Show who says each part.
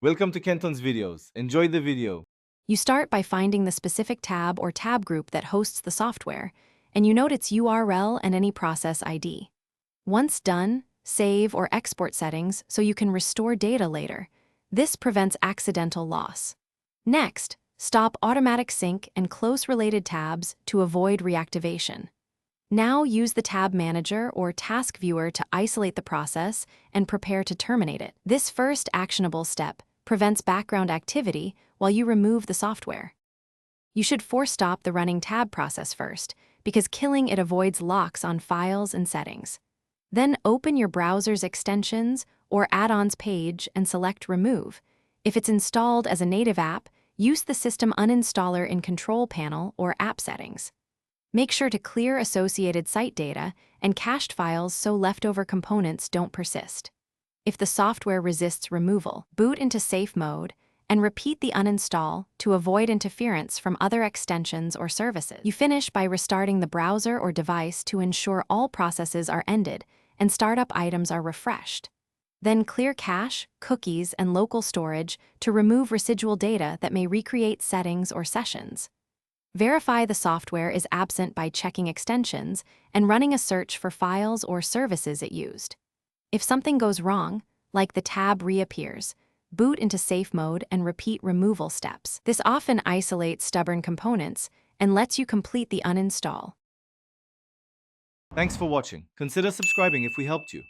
Speaker 1: Welcome to Kenton's videos. Enjoy the video.
Speaker 2: You start by finding the specific tab or tab group that hosts the software, and you note its URL and any process ID. Once done, save or export settings so you can restore data later. This prevents accidental loss. Next, stop automatic sync and close related tabs to avoid reactivation. Now use the tab manager or task viewer to isolate the process and prepare to terminate it. This first actionable step prevents background activity while you remove the software. You should force stop the running tab process first, because killing it avoids locks on files and settings. Then open your browser's extensions or add-ons page and select Remove. If it's installed as a native app, use the System Uninstaller in Control Panel or App Settings. Make sure to clear associated site data and cached files so leftover components don't persist. If the software resists removal, boot into safe mode and repeat the uninstall to avoid interference from other extensions or services. You finish by restarting the browser or device to ensure all processes are ended and startup items are refreshed. Then clear cache, cookies, and local storage to remove residual data that may recreate settings or sessions. Verify the software is absent by checking extensions and running a search for files or services it used. If something goes wrong, like the tab reappears, boot into safe mode and repeat removal steps. This often isolates stubborn components and lets you complete the uninstall.
Speaker 1: Thanks for watching. Consider subscribing if we helped you.